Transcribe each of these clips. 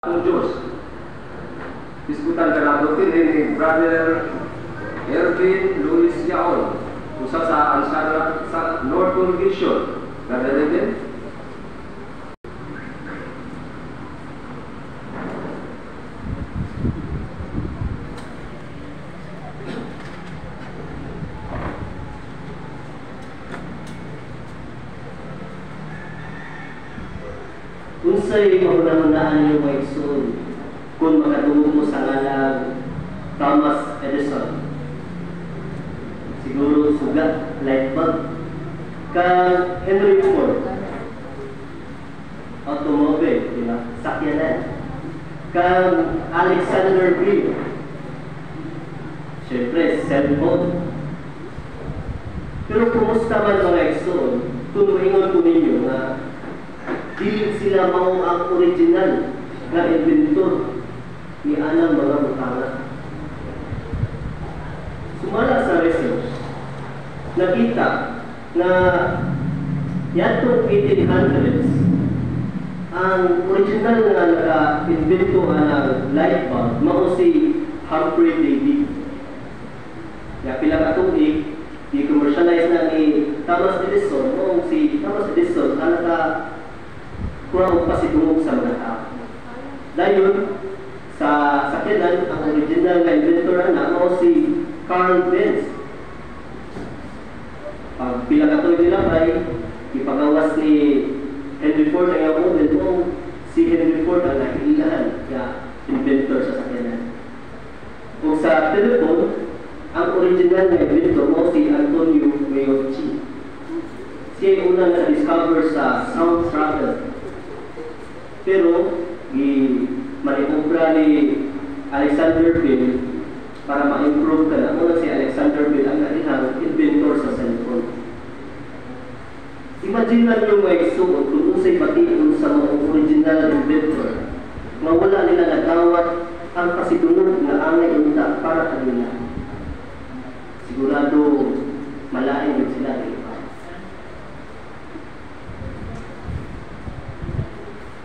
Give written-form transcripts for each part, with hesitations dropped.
Ang Diyos. Diskutan kalabutin ni Brother Ervin Luis Yaon. Usa sa ansara sa North Congregation. Brother Ervin? Unsay mahunahunaan niyo mga igsoon kung makatulog mo sa ngalang Thomas Edison? Siguro sugat, light bulb. Kang Henry Ford, automobile, di ba? Sakyanan. Kang Alexander Bell, syempre, cellphone. Pero kumusta man mga igsoon kung maingon ko ninyo na dili sila mao ang original na inventor ni anang mga butanga. Sumala sa research, nakita na yatong 1800s, ang original na naka-invento ng light bulb mao si Humphrey Davy. Ya pila ka tuig i-commercialize na ni Thomas Edison, mao si Thomas Edison ang kurang pasidungog sa mga tao. Dayon, sa sakyanan, ang original na inventor na o si Carl Benz. Pag pila ka ito nilabay, ipagawas ni Henry Ford ang model mo, si Henry Ford ang nakilahan na inventor sa sakyanan. Kung sa telephone, ang original na inventor mo si Antonio Meucci. Siya yung unang na-discover sa sound travel. Pero, manipobra ni Alexander Bell para ma-improve ka na. Muna si Alexander Bell ang narihang inventor sa cellphone. Imagine na nyo mga igsoon kung usay patiin sa mga original inventor na wala nila natawat ang kasidunod na angay unta para kanila. Sigurado malain din sila.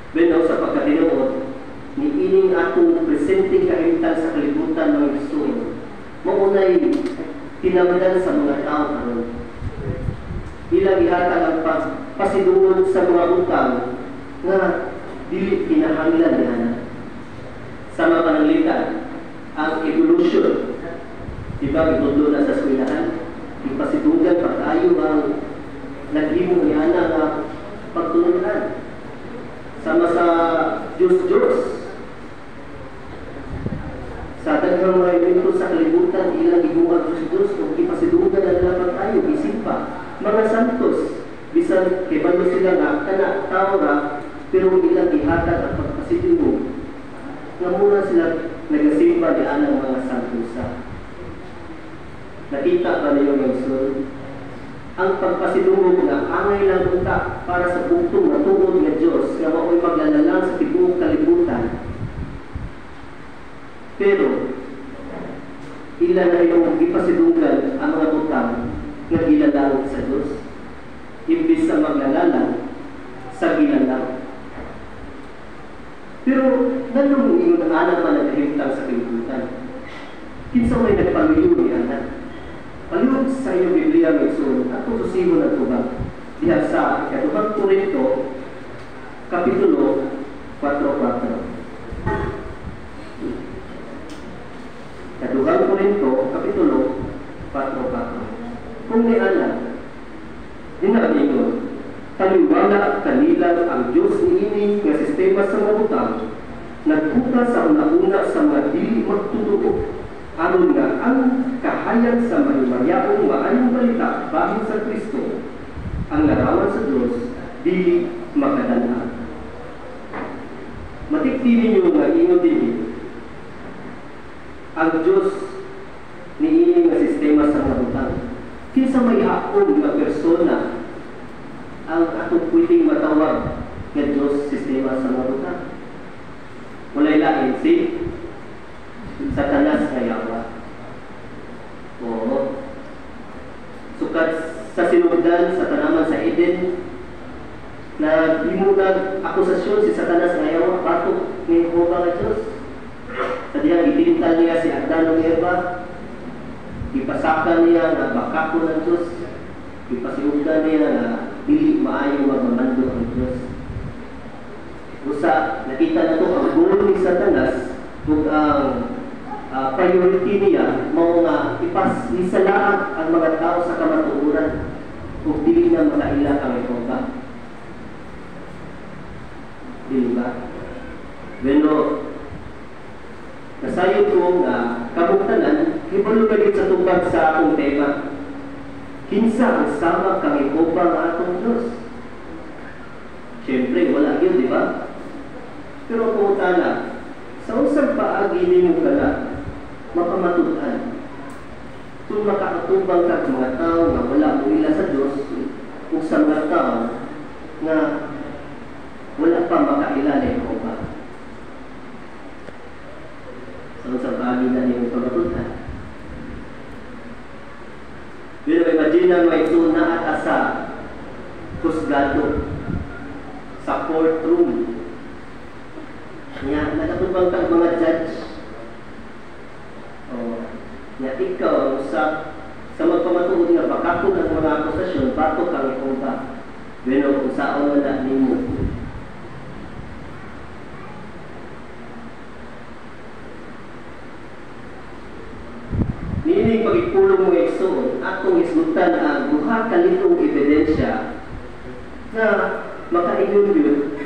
Benaw sa pagkatinuod, ni ining atong presenteng kahimtang sa kalibutan ng igsoon, maunay tinamdan sa mga tao karon. Ilang ihatag ang pasidungod sa mga utang na dili kinahanglan niya. Sa mga pananglitan, ang evolution, diba gitulo na sa eskwelahan, ipasidugan pag-ayo ang naghimo niya na pagtulungan. Sama sa Diyos. Sa daghang mga evento sa kalibutan, ilang iguang Diyos kung ipasidugan na nila tayo, isip pa. Mga santos, bisan kibalo sila na kana tao ra, pero ilang ihatag ang pagpasidungo. Nga muna sila nagasimba di anang mga santosa. Nakita ba niyo ng sun? Ang pagpasidungog na angay lang unta para sa buktong matungod nga Diyos nga mao'y maglalalang sa tibuok kalibutan. Pero, ila na yung ipasidunggan ang mga butang nga gilalang sa Diyos. Imbis sa maglalalang sa gilalang. Pero, nanong ingon anak man nagahimtang sa kalibutan. Kinsa may nagpaluyo ni anak. Palihog sa iyong Biblia ng igsoon, at tutusiho ng tubag. Diha sa Kaduhang Korinto, Kapitulo 4:4. Kaduhang Korinto, Kapitulo 4:4. Kung ni anak, dinaningon, taliwala kanila ang Diyos niini nga sistema sa mga utang, nagbuka sa una-una sa mga dili magtutuo. Aron nga ang kahayag sa mahimayaong maayong balita bahin sa Kristo, ang larawan sa Diyos, dili makadanan. Matikti ninyo nga ingon din, ang Diyos niini nga sistema sa mga utang. Kinsa may akong nga persona ang atong pwedeng matawag nga Diyos sistema sa mga utang? Walay lain si Satanas nga yawa. Oo. Sukat sa sinugdan sa tanaman sa Eden, na himulag akusasyon si Satanas nga yawa batok ni Jehovah nga Diyos. Sa diyang itintal niya si Adan ng Eva, ipasakan niya na bakako ng Diyos, ipasiugdan niya na dili maayo magmamando ang Diyos. Usa, nakita na ito ang goal ni Satanas kung ang priority niya mao nga ipasalaan ang mga tao sa kamatuoran kung dili na makaila ang Jehovah. Dili ba? Pero nasayod ko na kabuktanan, ibulugagit sa tubag sa akong tema. Kinsa ang sama kang Jehovah nga atong Diyos? Siyempre, wala yun, di ba? Pero kung tala, sa usang paagi nimo ka na, makamatutan. Kung makakatubang ka mga tao na wala mo ila sa Diyos, kung sa mga tao na wala pa makaila na Jehovah. Sa usang paagi na nimo kamatutan. Pero imagine na may tuna at asa, kusgado, sa courtroom. Nga, nakatubang kang mga judge. Nga, ikaw, sa magpamatuod nga, bakako ng mga akusasyon, bato kang Jehovah. Pero kung saan wala nimo. Nining pagipulong mo igsoon, atong isgutan ang buha kalitong ebidensya na makaingon yun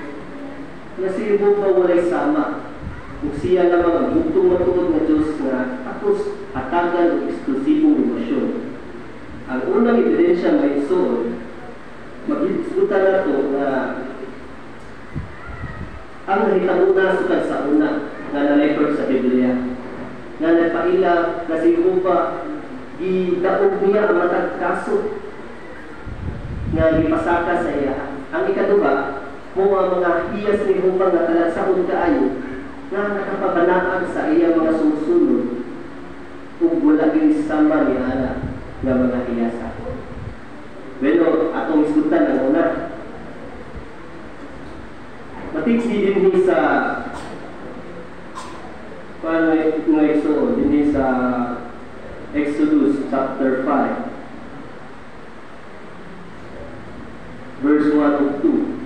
na si Jehovah walay sama. Kung siya lamang ang bugtong matuod na Diyos na tapos hatagan o eksklusibong emosyon. Ang unang ebidensya may igsoon, mag-isgutan na ito na ang nahitanguna sukad sa una na na-record sa Biblia na nagpaila na si Jehovah gidaog niya ang matag kaso nga gipasaka sa iya. Ang ikaduha, mga hiyas ni Jehovah nga talagsaon kaayo nga nakapabanaan sa iya mga sumusunod kung wala ginisama ni ana nga mga hiyasa. Pero atong isgutan ang una. Matiksi din sa paano nga igsoon din sa Exodus chapter 5 verse 1 to 2.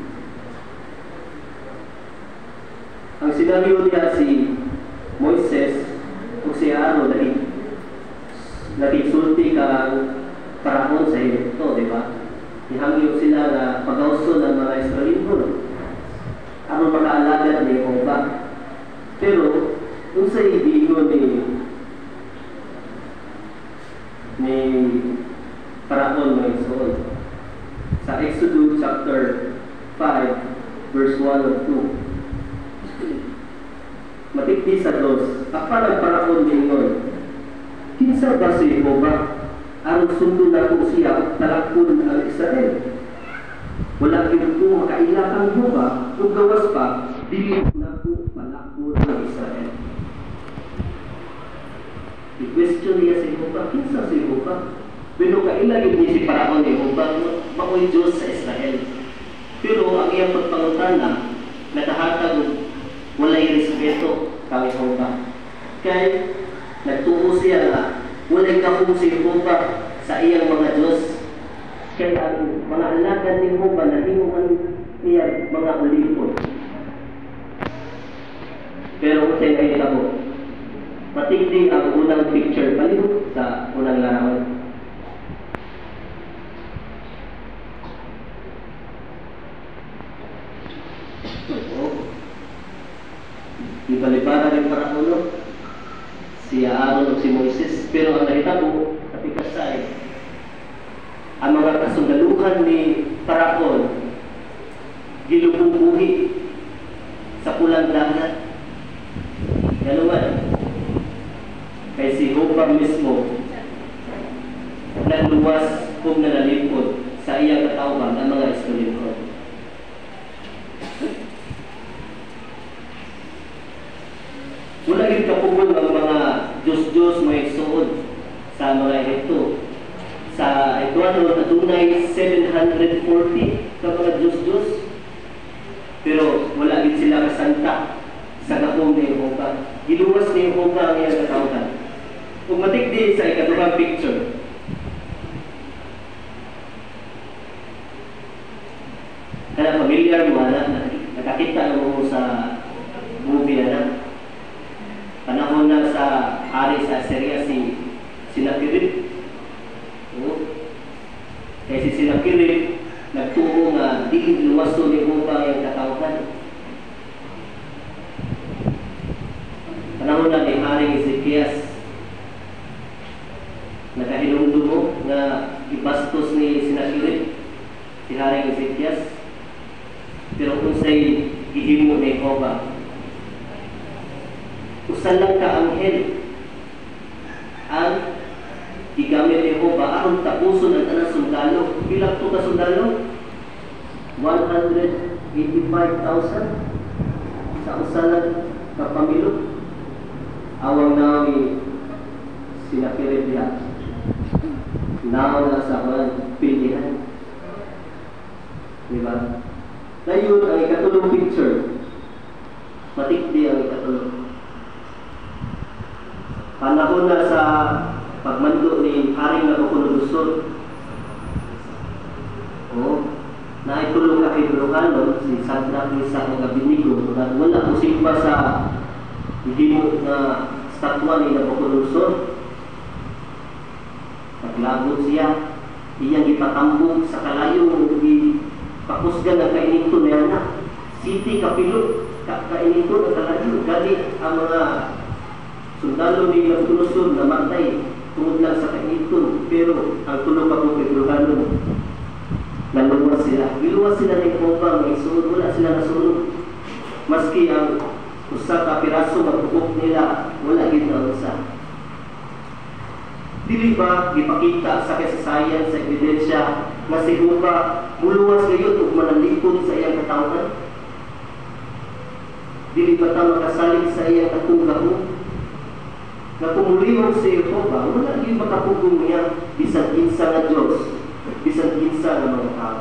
Ang sinabi niya si Moises o si Aaron nagsulti kang Paraon sa Egypto, di ba? Ihangyo sila na pagawso ng mga Israelino aron makaalaga ni Jehovah. Pero kung sa ibigo ni Paraon ng Israel sa Exodus chapter 5 verse 1 and 2, matikdi sa dos, apa ng Paraon ningon, kinsa ba si Jehovah aron sundo na kung siya talakon ang Israel? Wala yun po makaila kang Jehovah kung gawas pa dili na po palakon ang Israel. I-question niya si Jehovah, kinsa si Jehovah? Pero kaila yun niya si Paraon ni Jehovah, makoy Diyos sa Israel. Pero ang iyang pagpangutana, natahatag walay respeto kang Jehovah. Kaya nagtuo siya na walay kakong si Jehovah sa iyang mga Diyos. Kaya ang mga alagan ni Jehovah na hinuman niya mga ulipon. Pero kung sa'yo ay tabo, matigdi ang unang picture palihog sa unang larawan. Ibalibara rin para ulo si Aaron o si Moises. Pero ang nahitabo sa pikasay, ang mga kasundaluhan ni Paraon gilububuhi sa pulang dagat. Ganuman kay si Jehovah mismo nagluwas kung nanalipod sa iyang katawhan ng mga Israelino. Wala rin kapugol ng mga Diyos-Diyos may suod sa mga Egypto. Sa Ecuador, natunay 740 ka mga Diyos-Diyos. Pero wala din sila kasanta sa gahom ni Jehovah. Giluwas ni Jehovah ang iyang katawhan. Kung matigdi sa ikaduhang picture, kana familiar mo na nakakita mo sa movie na panahon na sa hari sa Assyria si Sennacherib. Kaya si Sennacherib nagtuo nga di luwaso ni Jehovah ang katawhan. Panahon na ni Haring Ezekias, nakahinumdumo nga ibastos ni Sennacherib si Haring Ezekias, pero kung sa'y ihimo ni Jehovah, usan lang ka anghel ang gigamit ni Jehovah aron tapuson ang tanang sundalo. Bilang to ka sundalo? 185,000 sa usan lang ka pamilyo. Awang nawi Sennacherib diha. Naon na sa mga pilihan. Diba? Ngayon, ang ikatulong picture, matikdi ang ikatulong. Panahon na sa pagmando ni Haring Nabucodonosor, naitulong ka kay Bruhanon, si Sadrach, Mesach, ug Abednego, na wala musimba sa hihimo na statwa ni Nabucodonosor. Naglabot siya, iyang ipatambog sa kalayo, ipakusgan ang kainito na yan na. City, kapilo, kainito na kalayo. Gani ang mga sundalo ni Nabucodonosor na matay tungod lang sa kainito. Pero ang tulong pa po kay Bruhanon, naluwas sila. Giluwas sila ng Jehovah, may sunod, wala sila nasunod. Maski ang usa ka piraso magpupok nila, wala gid na usa. Dili ba gipakita sa kasaysayan sa ebidensya na si Jehovah muluwas gayud ug manalipod sa iyang katawhan? Dili ba ta makasalig sa iyang katunggaho? Na kumulimong si Jehovah, wala gid makapugong niya bisan kinsa nga Dios, bisan kinsa nga mga tao.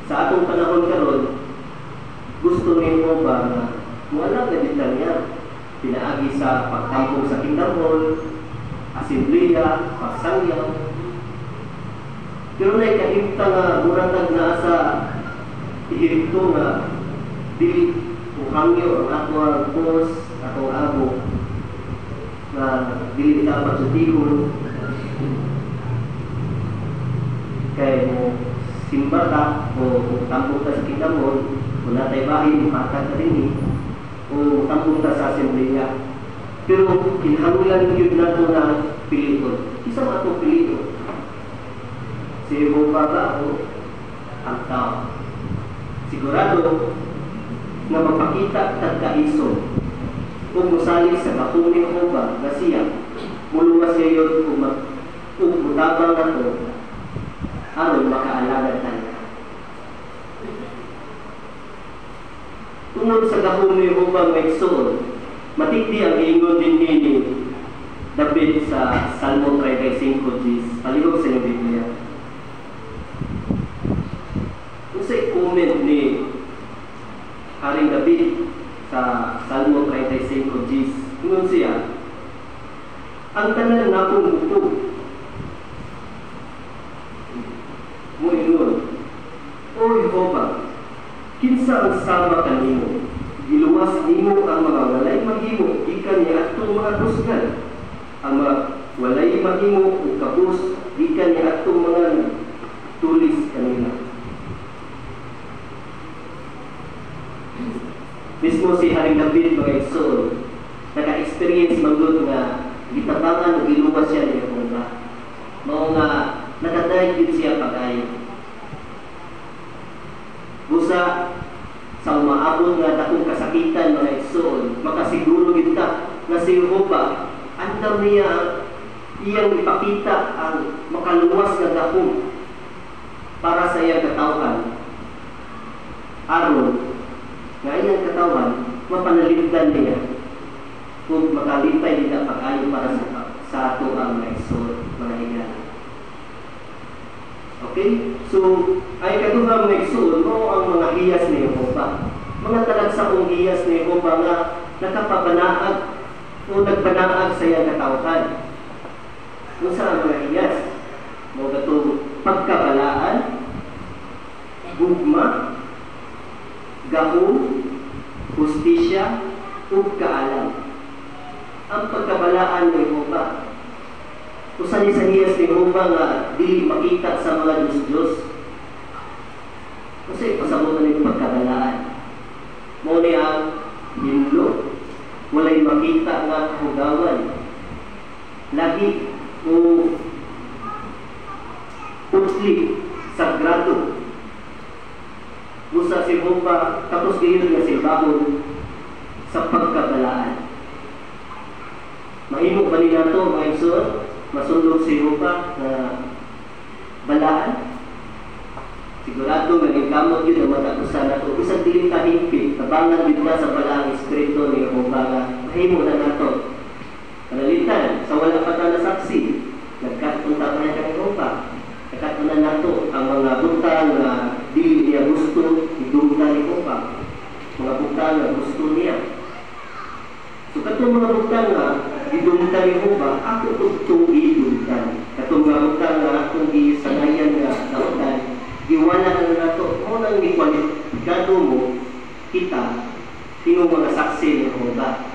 Sa atong panahon karon, gusto ni Jehovah na wala na din niya pinaagi sa pagtampong sa Kingdom Hall, asembleya, pagsangyaw. Pero na ikahimta nga muratag na sa ihirito nga dili hangyo ang atong pos, atong abo na dili dapat sa tihon kay mo simba ka o tampong ka sa Kingdom Hall, kung natay bahin, makakad ka rin o tampong ka sa asembleya. Pero kinahanglan yun na ito na piliton. Isang atong piliton. Si Jehovah ba o ang tao? Sigurado na magpakita tagkaison o musalig sa bakong ni Jehovah na siya muluwas ngayon kung mutabang na ito aron makaalagan tayo. Tungod sa gahom ni Jehovah may soul, matikdi ang ingon din ni David sa Salmo 35:10. Palihog sa iyong Biblia. Kung sa'y comment ni Haring David sa Salmo 35:10, ingon siya, ang tanan na akong bukog mo ingon, O Jehovah, kinsa ang sama kanimo? Giluwas nimo ang mga walay maghimo, gikan niya atong mga kusgan. Ang mga walay maghimo ug kapus, gikan niya atong mga tulis kanila. Mismo si Haring David mga igsoon, naka-experience magod nga gitabangan ug giluwas siya ni Jehovah. Mao nga nakadayeg gid siya pag-ayo. Busa sa umaabot nga dakong kasakitan mga igsoon, makasiguro gid ta na si Jehovah andam niya iyang ipakita ang makaluwas nga dakong para sa iyang katawhan. Aron nga iyang katawhan mapanalipdan niya kung makalipay nila pag-ayo para sa ato ang mga igsoon, mga higala. Okay? So, ay kaduha mga igsoon mo ang mga hiyas ni Jehova. Mga talagsaong hiyas ni Jehova nga nakapabanaag o nagbanaag sa iyang katawhan. Kung saan mga hiyas? Mga itong pagkabalaan, gugma, gahom, hustisya, ug kaalam. Ang pagkabalaan ni Jehova. Usa ni sa hiyas ni Jehova nga dili makita sa mga Diyos-Diyos. Kasi pasabutan ni pagkabalaan. Mo ni ang hinlo, walay makita nga kahugawan. Lagi o putli, sagrado. Usa si Jehova, tapos gayon nga si bahon sa pagkabalaan. Mahimo ba nila ito, mga igsoon? Masundog si Jehova na balaan? Sigurado nga kamot yun ang matapusan na ito. Isang dilim kahigpit, tabangan din na sa balaang espiritu ni Jehova nga mahimo na nato. Panalitan, sa wala pa na saksi, nagkatunta pa niya kang Jehova. Nagkatunan nato ang mga butang na dili niya gusto, idumta ni Jehova. Mga butang na gusto niya. So katong mga butang nga idumta ni Jehova, ako itong idumtan. Katong mga butang nga akong isanayan nga nautan, iwala na nato, mo nang ikwalifikado mo, kita, tinong mga saksi ni Jehova.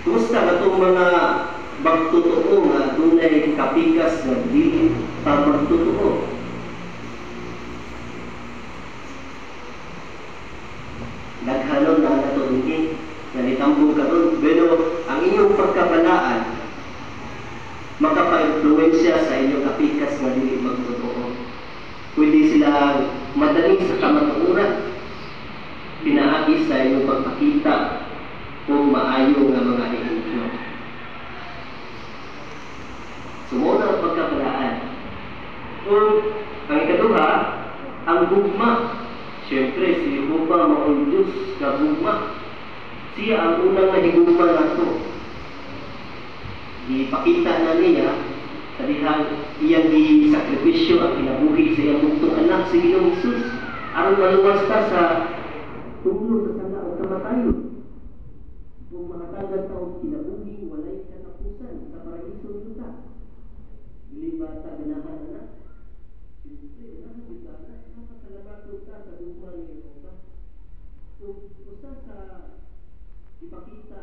Kumusta katong mga magtotoo nga dunay kapikas nga dili pa magtotoo? Naghalon na nato hindi nalitambong karon, pero ang inyong pagkabalaan makapa-influensya sa inyong kapikas nga dili magtotoo. Pwede sila madali sa kamatuoran, pinaagi sa inyong pagpakita kung maayo nga mga ehemplo. Sumuna ang pagkabalaan. O ang ikaduha, ang gugma. Siyempre, si Jehova maong Diyos na gugma. Siya ang unang nahigugma na ito. Ipakita na niya sa dihang iyang sakripisyo ang kinabuhi sa iyang buktong anak si Ginoong Hesus. Aron maluwas ka sa tulo sa sala o kamatayon. Kung makatagal ka o kinabuhi, walay katapusan sa paraiso nito. Dili ba ta ganahan na? Siyempre, ganahan din ka na. Napasalamat ka sa gugma ni Jehova. Kung usa sa ipakita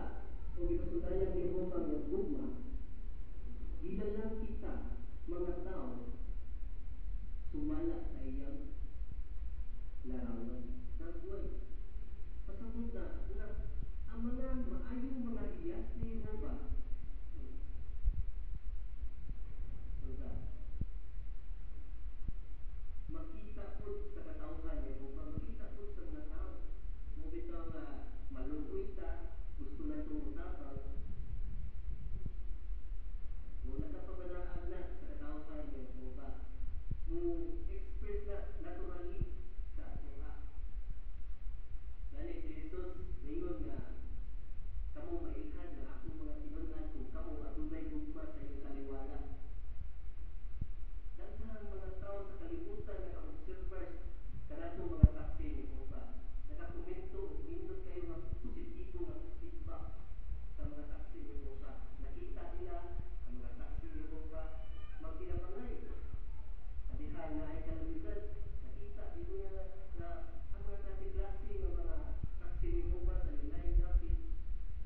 o ipasudayan ni Jehova ng gugma, gidalang kita, mga tao, sumala sa iyang larawan. Nagway. Pasabot na ang mga maayong mga hiyas ni Jehova. Makita po sa katauhan ni Jehova, makita po sa mga tao. Mubito nga malungkoy ta, gusto na itong utapang. Kung nakapabanaan na sa katauhan ni Jehova, express na naturally sa atua. Gani si Jesus, ngayon nga, kamu mailhan na akong mga tinunan kung kamu adunay gugma sa iyong kaliwala. Daghang mga tao sa kalibutan naka-observers kanatong mga saksi ni Jehova. Nakakomento, indot kayo ng positibo nga feedback sa mga saksi ni Jehova. Nakita nila ang mga saksi ni Jehova magkinabangay. Kadihan na ay kalamitan. Nakita dito na ang mga klase-klase ng mga saksi ni Jehova sa nilay kapit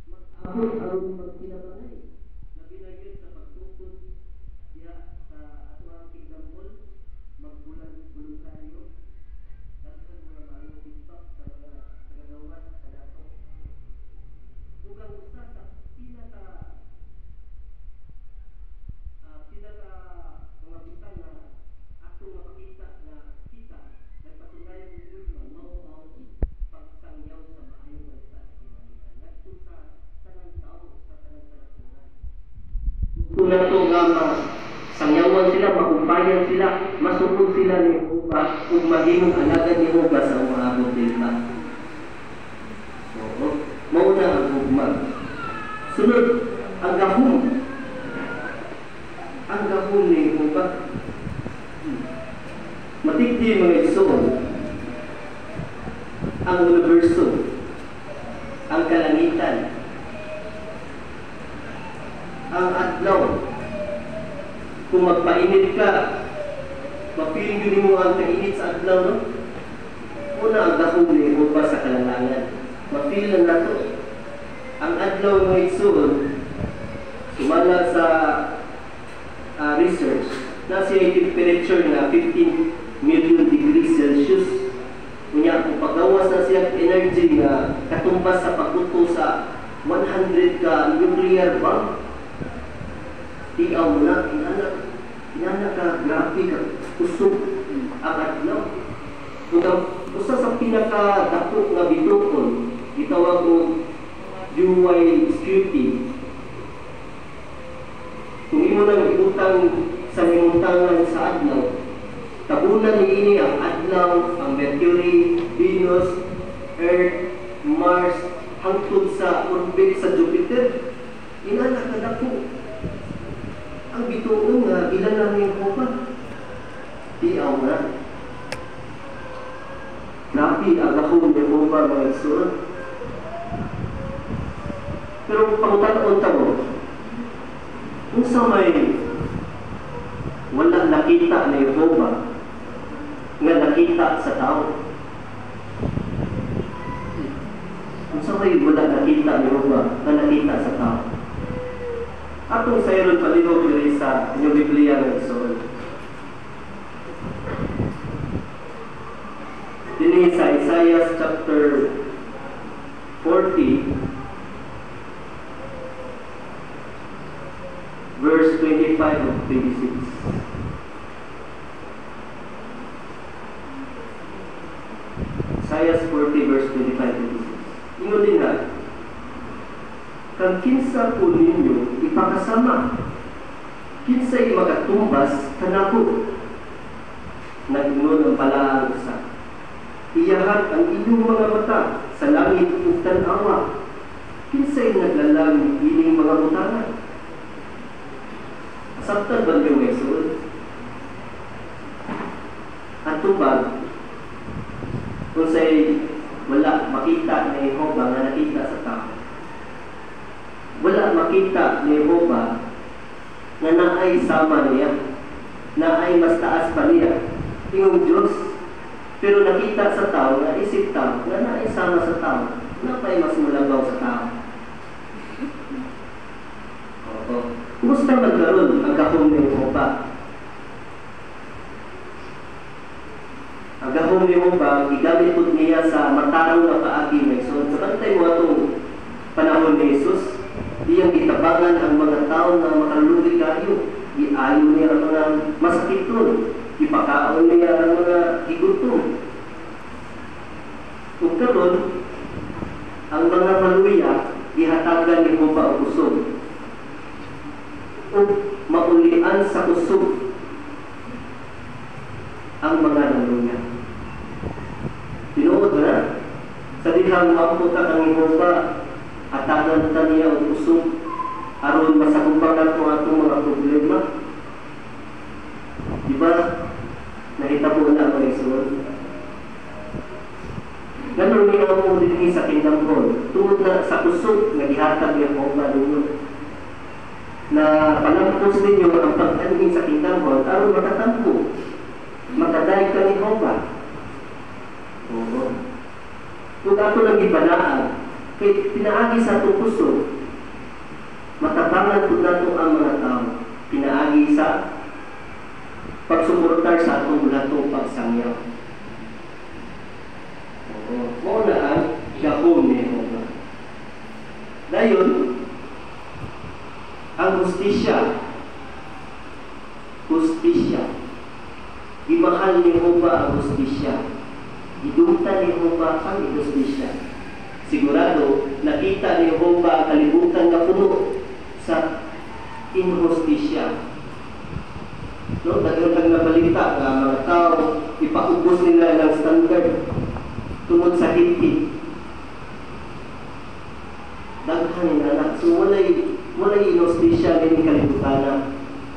mag-abot ang magkinabangay. Nabinagyan sa pagtukod diya sa atuang Kingdom Hall, magbulan-voluntaryo. Daghang mga maayong feedback sa mga tagagawas kanato. Ug ang usa sa pinaka mga butang na ato mapakita na kita nagpatunayan ng gugma mao ang pagsangyaw sa maayong balita sa kinahanglan ngadto sa tanang tao sa tanang kanasuran. Gusto na to nga sangyawan sila, makumpayan sila, masugod sila ni Jehova kung mahimong alagad ni Jehova sa umaabot nila. So, mauna ang gugma. Sunod, ang gahom. Ang gahom ni Jehova. mga igsoon, ang universo, ang kalangitan, ang adlaw. Kung magpainit ka, mapiling yun mo ang kainit sa adlaw, no? Una ang dahong ni Jehova sa kalanlangan. Mapilan na to. Ang adlaw ng igsoon, sumala sa research, na siya temperature na 15 million degrees Celsius. Kunya, kung paggawas na siya energy na katumbas sa pagbuto sa 100 ka nuclear bomb, tiyaw mo na, inana ka, grabe ka, usok ang adlaw. Kung usa sa pinakadako nga bitukon, gitawag mo UY-SQT. Kung imo nang ibutang sa limuntangan sa adlaw, tabunan ni ini ang adlaw, ang Mercury, Venus, Earth, Mars, hangtod sa orbit sa Jupiter. Inana ka dako. Ang bituon nga ilan lang yung Jehova. Tiyaw na. Grabe ang dako ng Jehova mga igsoon. Pero pangutaon tamo, kung sa may wala nakita na Jehova nga nakita sa tao, kung sa may wala nakita na Jehova nga nakita sa tao, atong sayron palihog diri sa inyong Biblia ng igsoon. Dini sa Isaiah chapter 40 verse 25 of 26. Isaiah 40 verse 25-26. Ingon din na, kang kinsa po ninyo ipakasama, kinsa'y magatumbas kanako, nag-ingon ang palaang usa. Iyahan ang inyong mga mata sa langit ug tan-awa, kinsa'y naglalang ining mga butanan. Sabtan ba niyo may suod? At tubag, kung sa'y wala makita ni Jehova nga nakita sa tao, wala makita ni Jehova nga naay sama niya, naay mas taas pa niya, yung Diyos. Pero nakita sa tao, nga isip tao, nga naay sama sa tao, napay mas mulagaw sa tao. Oo. Kumusta magkaroon ang gahom ni Jehova? Ang gahom ni Jehova, gigamit po niya sa mataraw na paagi may son. Sa bantay mo itong panahon ni Jesus, iyang itabangan ang mga tao na makaluluwi kayo. Iayon niya ang mga masakiton. Ipakaon niya ang mga higutom. Kung karon, ang mga maluya, ihatagan ni Jehova o kusog. O maulian sa kusog ang mga naluya. Tinuod na, sa dihang maputa kang Jehova, atagan ta niya o kusog, aron masakumpakan ko atong mga problema. Diba? Nahitabo na ang igsoon. Ganun niya mo din sa Kingdom Hall. Tungod na sa kusog, nagihatag niya po ba ninyo. Na palampos ninyo ang pag-anin sa Kingdom Hall, aron makatampo. Makaday ka ni Jehova. Oo. Kung ato lang ibanaan, kay pinaagi sa atong kusog, matabangan po nato ang mga tao. Pinaagi sa pagsuportar sa atong latong pagsangyaw. Oo. Na ang gahom ni Jehova. Dayon, ang hustisya. Gimahal ni Jehova ang hustisya. Idungtan ni Jehova ang hustisya. Sigurado, nakita ni Jehova ang kalibutan na puno sa inhustisya. No, dagdag na balita nga mga tao, ipaubos nila ng standard tungod sa hit-hit. Daghan ni anak. So, walay inhustisya ng kalibutan na.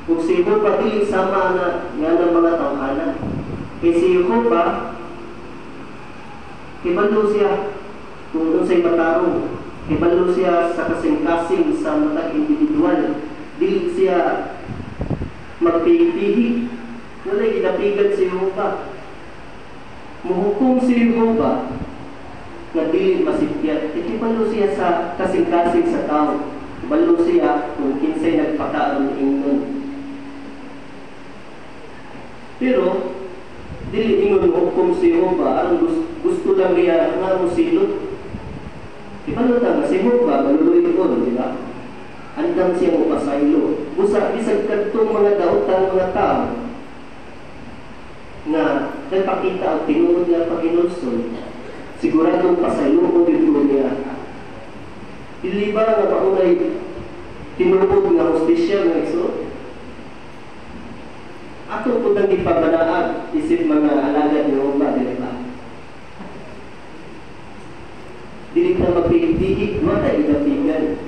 Kung si Jehova dili sama na nga ng mga tawhana, Kay si Jehovah, kibalo siya kung unsay matarong. Kibalo siya sa kasing-kasing sa matag individual. Dili siya magpihig-pihig. Walay gidapigan si Jehovah. Muhukom si Jehovah nga dili masipyat. Kibalo siya sa kasing-kasing sa tao. Kibalo siya kung kinsay nagpakaon ingon. Pero dili ingon hukom si Jehovah aron gusto lang niya nga musilot. Ibalo ta nga si Jehovah maluluy ko, di ba? Andam siya mo pasaylo. Busa bisag kadtong mga daotang mga tao nga nagpakita ang tinuod nga paginulsol, siguradong pasaylo ko dito niya. Dili ba nga paunay tinuod nga hostisya nga iso? Ato po nang ipabanaan isip mga alagad ni Jehovah, di ba? Dili na magpihig-pihig, wala idapigan.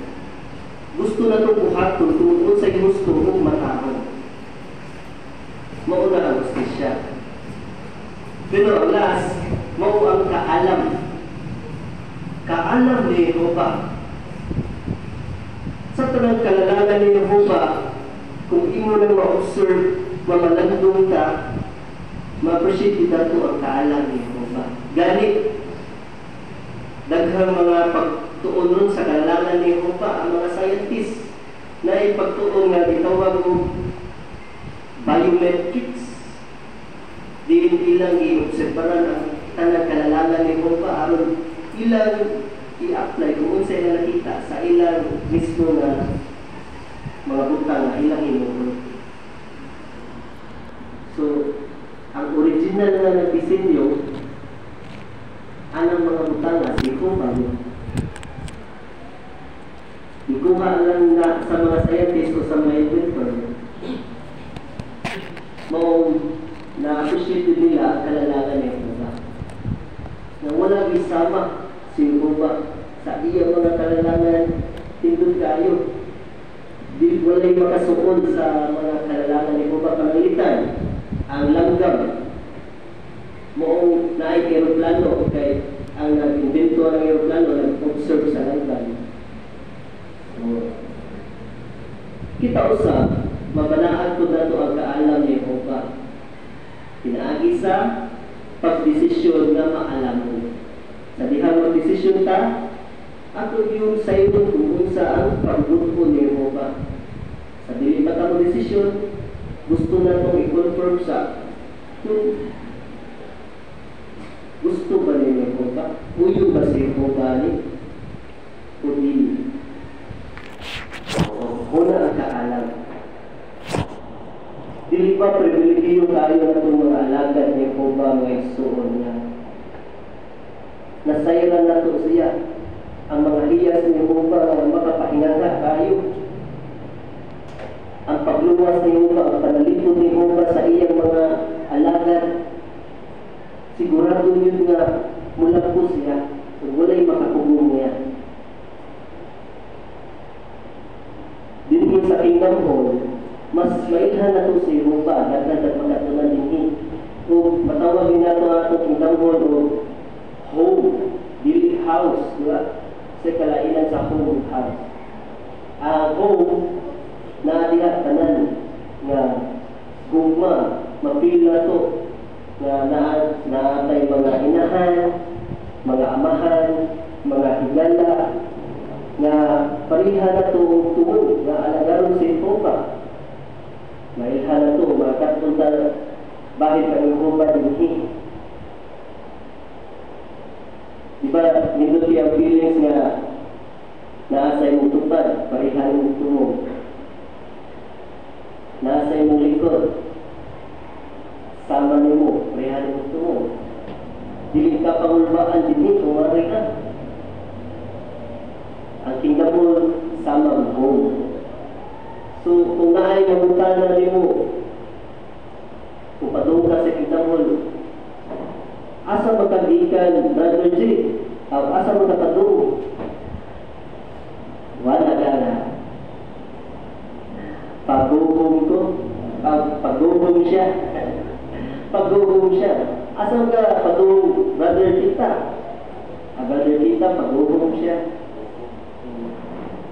Gusto na itong buhaton tungkol sa gusto mong matahon. Mauna ang hostisya. Pero ang last, mao ang kaalam. Kaalam ni Jehovah. Sa tanang kalalanan ni Jehovah, kung imo nang ma-observe, mamalandong ka, ma-appreciate kita to ang kaalam ni Jehovah. Ganit, daghang mga pagtuon nun sa kalalanan ni Jehovah, ang mga scientists na ipagtuon nga gitawag mo biometrics. Diin ilang i-obserbaran ang tanang kalalanan ni Jehovah aron ilang i-apply kung unsay na nakita sa ilang mismo na mga butang na ilang inuod. So, ang original na nagdisenyo anang mga butanga si Jehovah. Ikuha lang na sa mga scientists o sa mga inventor. Na-appreciate nila ang kalalagan ni Jehovah. Na wala isama si Jehovah sa iyang mga kalalagan tindod kayo. Di walay makasuon sa mga kalalagan ni Jehovah pananglitan. Ang langgam moong naay aeroplano kay ang nag-invento ng aeroplano nag-observe sa langgam. Kita usab mabanaan ko nato ang kaalam ni Jehovah. Pinaagi sa pagdesisyon na maalam mo. Sa dihang magdesisyon ta, ato yung sayo kung unsa ang pagbuto ni Jehovah. Sa dili pa ta magdesisyon, gusto na itong i-confirm sa kung gusto ba ni Jehovah? Uyo ba si Jehovah ni? O dili? Una ang kaalam. Dili ba pribilehiyo kayo na itong mga alagad ni Jehovah mga isuon niya? Nasayran na ito siya. Ang mga hiyas ni Jehovah na makapahinga kayo. Ang pagluwas ni Jehovah, ang panalipod ni Jehovah sa iyang mga alagad, sigurado yun nga mula po siya kung wala'y makakubong niya. Din sa Kingdom Hall, mas mailhan na ito si Jehovah at nagpagkatunan din kung matawagin na ito ang Kingdom Hall o home, dili house, diba? Sa kalainan sa home house. Ang home na diha tanan nga gugma mapil na to nga naatay mga inahan, mga amahan, mga higala nga parihan na to tungod nga alagaron si Jehovah. Mailhan na to makatpunta bahit ang Jehovah dinhi. Diba nindot ang feelings nga naasay mong tupad, parihan mong tumog. Nasa imong likod, sama nimo, rehan mo ito mo. Dili ka pangulbaan din kung mari ka. Ang Kingdom mo, sama mo. So, kung naay namutana nimo, kung padung ka sa Kingdom mo, asa magkagikan, Brother G, asa magkapadung? Wala ka na. Pagugong ko, pagugong siya. Pag-uhong siya. Asan ka pag-uhong brother kita? Brother kita, pag-uhong siya.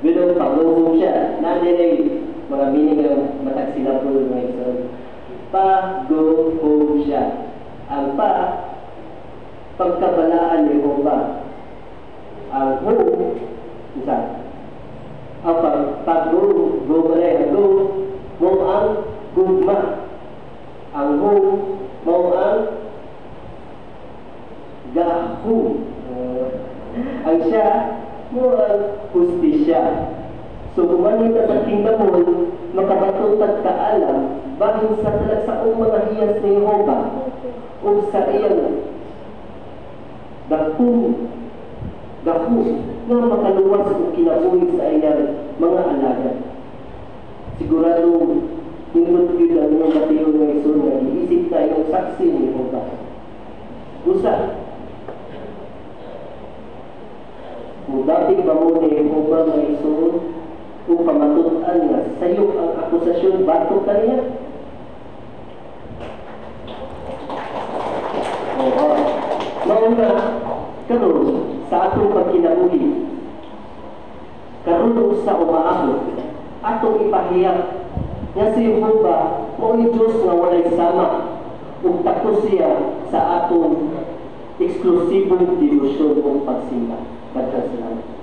Bilog pag-uhong siya. Nandiyan mga meaning ng matag sila po mga isang. Pag-uhong siya. Ang pagkabalaan ni Jehovah. Ang isa. Ang pag-go mo ang gugma. Ang mo ang gahu. Ang siya mo ang hustisya. So kung manita sa kingdom, makabatutag ka alam bahin sa talagsaong mga hiyas ni Jehovah o sa iyang gahu nga makaluwas kung kinabuhi sa iyang mga alaga. Sigurado hinimot yun ang mga batiyo ng Isun na iisip tayong saksi ni Jehovah. Usa, mudapig ba mo ni Jehovah ng Isun o pamatutan nga sayo ang akusasyon bato kaniya? Mauna, karon sa atong pagkinabuhi, karon sa umaabot, atong ipahiyag nga si Jehovah mo'y Diyos nga walay sama ug takos siya sa atong eksklusibong debosyon o pagsimba. Salamat.